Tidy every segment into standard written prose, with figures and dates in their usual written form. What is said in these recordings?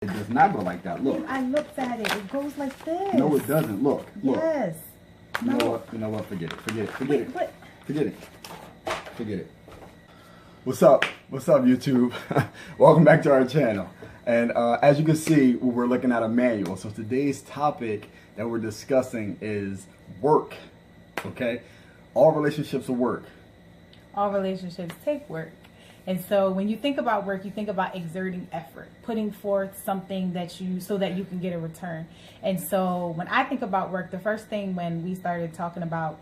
It does not go like that. Look. I looked at it. It goes like this. No, it doesn't. Look. Yes. You know what? You know what? Forget it. Forget it. Forget it. But Forget it. Forget it. What's up? What's up, YouTube? Welcome back to our channel. And as you can see, we're looking at a manual. So today's topic that we're discussing is work. Okay? All relationships are work. all relationships take work. And so when you think about work, you think about exerting effort, putting forth something so that you can get a return. And so when I think about work, the first thing when we started talking about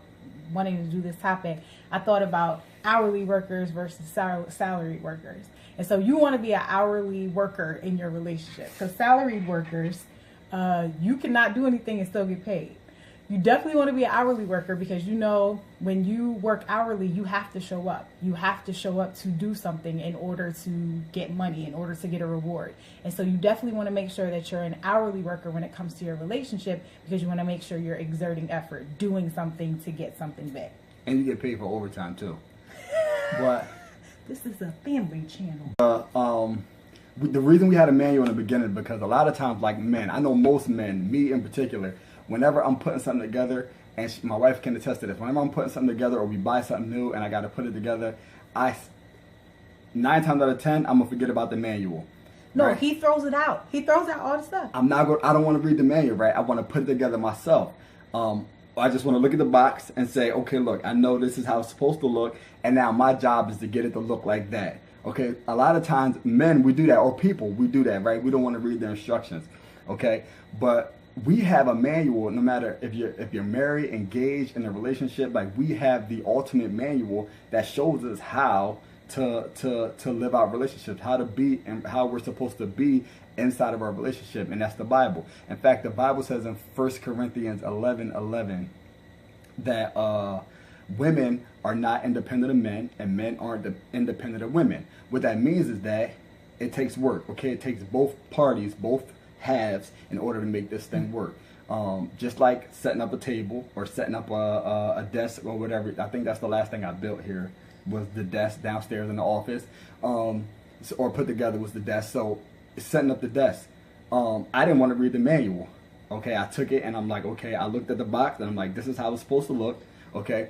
wanting to do this topic, I thought about hourly workers versus salaried workers. And so you want to be an hourly worker in your relationship, because salaried workers, you cannot do anything and still get paid. You definitely want to be an hourly worker, because you know when you work hourly, you have to show up. You have to show up to do something in order to get money, in order to get a reward. And so you definitely want to make sure that you're an hourly worker when it comes to your relationship, because you want to make sure you're exerting effort, doing something to get something back. And you get paid for overtime too. But this is a family channel. The reason we had a manual in the beginning, because a lot of times, like men, I know most men, me in particular, whenever I'm putting something together, and my wife can attest to this, whenever I'm putting something together or we buy something new and I got to put it together, 9 times out of 10, I'm going to forget about the manual. No, right? He throws it out. He throws out all the stuff. I don't want to read the manual, right? I want to put it together myself. I just want to look at the box and say, okay, look, I know this is how it's supposed to look, and now my job is to get it to look like that. Okay, a lot of times men, we do that, or people, we do that, right? We don't want to read the instructions, okay? But we have a manual, no matter if you're married, engaged, in a relationship, like we have the ultimate manual that shows us how to live our relationships, how to be and how we're supposed to be inside of our relationship, and that's the Bible. In fact, the Bible says in 1 Corinthians 11:11 that women are not independent of men and men aren't independent of women. What that means is that it takes work, okay? It takes both parties, both halves, in order to make this thing work. Just like setting up a table or setting up a desk or whatever. I think that's the last thing I built here was the desk downstairs in the office, or put together was the desk. So setting up the desk, I didn't want to read the manual. Okay, I took it and I'm like, okay, I looked at the box and I'm like, this is how it's supposed to look. Okay,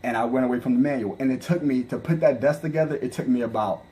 and I went away from the manual, and it took me to put that desk together. It took me about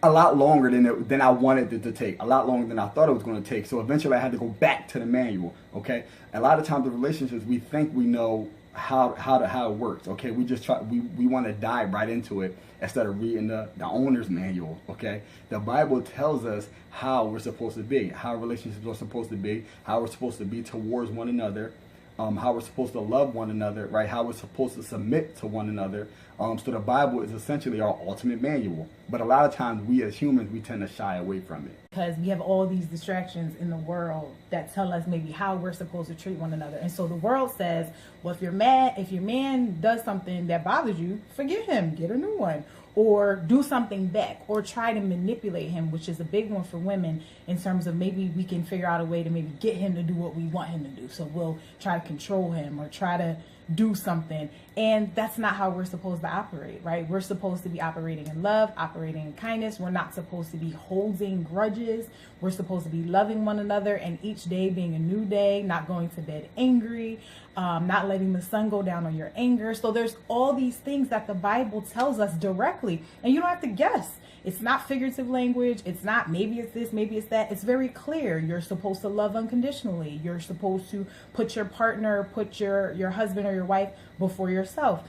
a lot longer than I wanted it to take, a lot longer than I thought it was going to take. So eventually I had to go back to the manual. Okay, a lot of times in relationships we think we know how it works. Okay, we just we want to dive right into it instead of reading the owner's manual. Okay, the Bible tells us how we're supposed to be, how relationships are supposed to be, how we're supposed to be towards one another, how we're supposed to love one another, right? How we're supposed to submit to one another. So the Bible is essentially our ultimate manual. But a lot of times we as humans, we tend to shy away from it. Because we have all these distractions in the world that tell us maybe how we're supposed to treat one another. And so the world says, well, if your man does something that bothers you, forgive him, get a new one. Or do something back, or try to manipulate him, which is a big one for women in terms of maybe we can figure out a way to maybe get him to do what we want him to do. So we'll try to control him or try to do something. And that's not how we're supposed to operate, right? We're supposed to be operating in love, operating in kindness. We're not supposed to be holding grudges. We're supposed to be loving one another, and each day being a new day, not going to bed angry, not letting the sun go down on your anger. So there's all these things that the Bible tells us directly, and you don't have to guess. It's not figurative language. It's not maybe it's this, maybe it's that. It's very clear. You're supposed to love unconditionally. You're supposed to put your partner, put your husband or your wife before yourself.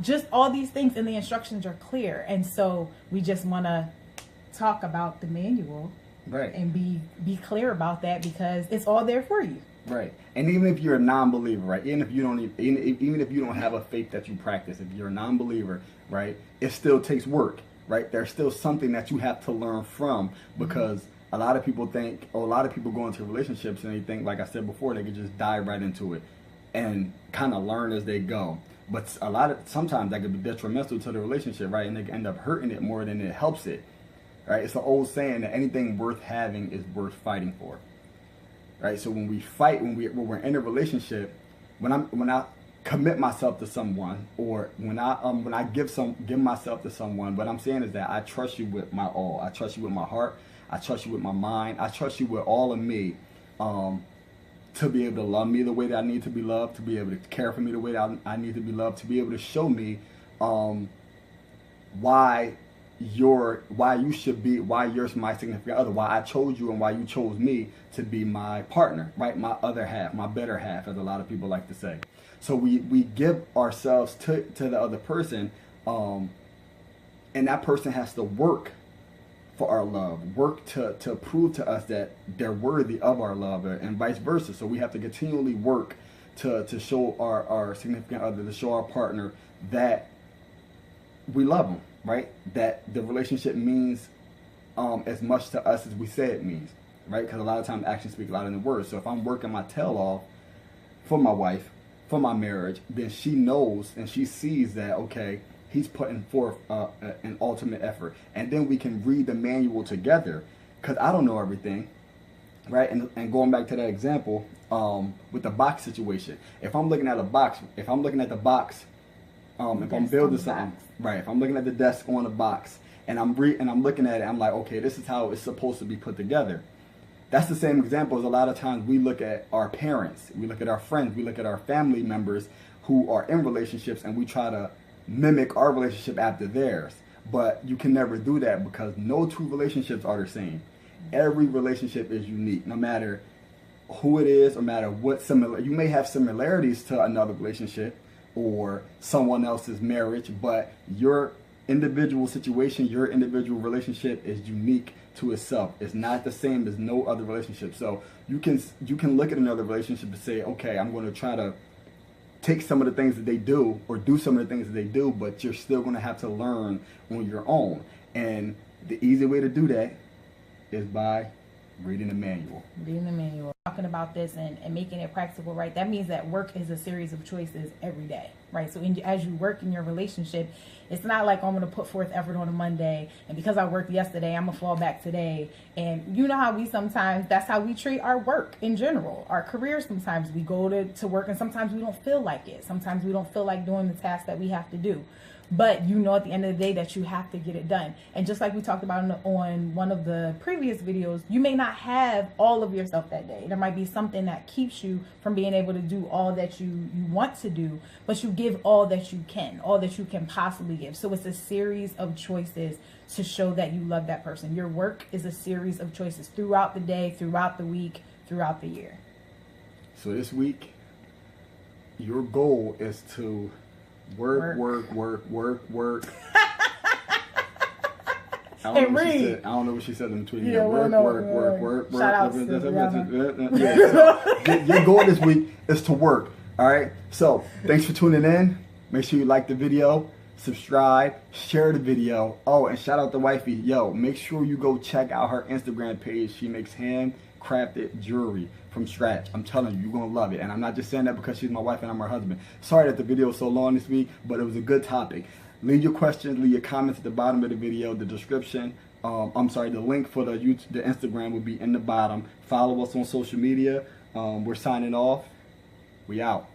Just all these things, and the instructions are clear. And so we just want to talk about the manual, right? And be clear about that, because it's all there for you. Right. And even if you're a non-believer, right? Even if you don't have a faith that you practice, if you're a non-believer, right? It still takes work. Right? There's still something that you have to learn from, because a lot of people think, or a lot of people go into relationships and they think, like I said before, they could just dive right into it and kind of learn as they go. But sometimes that could be detrimental to the relationship, right? And they can end up hurting it more than it helps it, right? It's an old saying that anything worth having is worth fighting for, right? So when we fight, when we're in a relationship, when I commit myself to someone, or when I give myself to someone, what I'm saying is that I trust you with my all. I trust you with my heart. I trust you with my mind. I trust you with all of me. To be able to love me the way that I need to be loved, to be able to care for me the way that I need to be loved, to be able to show me why you're my significant other, why I chose you and why you chose me to be my partner, right? My other half, my better half, as a lot of people like to say. So we give ourselves to the other person, and that person has to work for our love, work to prove to us that they're worthy of our love, and vice versa. So we have to continually work to show our significant other, to show our partner that we love them, right? That the relationship means as much to us as we say it means, right? Because a lot of times actions speak louder than words. So if I'm working my tail off for my wife, for my marriage, then she knows and she sees that, okay, he's putting forth an ultimate effort. And then we can read the manual together, because I don't know everything, right? And going back to that example with the box situation, if I'm looking at a box, if I'm building something, right? If I'm looking at the desk on the box and I'm looking at it, I'm like, okay, this is how it's supposed to be put together. That's the same example as a lot of times we look at our parents, we look at our friends, we look at our family members who are in relationships, and we try to mimic our relationship after theirs. But you can never do that, because no two relationships are the same. Every relationship is unique, no matter who it is, or matter what you may have similarities to another relationship or someone else's marriage, but your individual situation, your individual relationship is unique to itself. It's not the same as no other relationship. So you can look at another relationship and say, okay, I'm going to try to take some of the things that they do or do some of the things that they do, but you're still going to have to learn on your own. And the easy way to do that is by reading the manual. Reading the manual. Talking about this and making it practical, right? That means that work is a series of choices every day, right? So as you work in your relationship, it's not like, I'm going to put forth effort on a Monday, and because I worked yesterday, I'm going to fall back today. And you know how that's how we treat our work in general. Our careers, sometimes we go to work and sometimes we don't feel like it. Sometimes we don't feel like doing the tasks that we have to do. But you know at the end of the day that you have to get it done. And just like we talked about on one of the previous videos, you may not have all of yourself that day. There might be something that keeps you from being able to do all that you want to do, but you give all that you can possibly give. So it's a series of choices to show that you love that person. Your work is a series of choices throughout the day, throughout the week, throughout the year. So this week, your goal is to work. I don't know what she said in between. Yeah, work. Shout out to Your goal this week is to work. All right. So thanks for tuning in. Make sure you like the video, subscribe, share the video. Oh, and shout out to wifey. Yo, make sure you go check out her Instagram page. She makes handcrafted jewelry from scratch. I'm telling you, you're gonna love it. And I'm not just saying that because she's my wife and I'm her husband. Sorry that the video was so long this week, but it was a good topic. Leave your questions, leave your comments at the bottom of the video. The description, the link for the Instagram will be in the bottom. Follow us on social media. We're signing off. We out.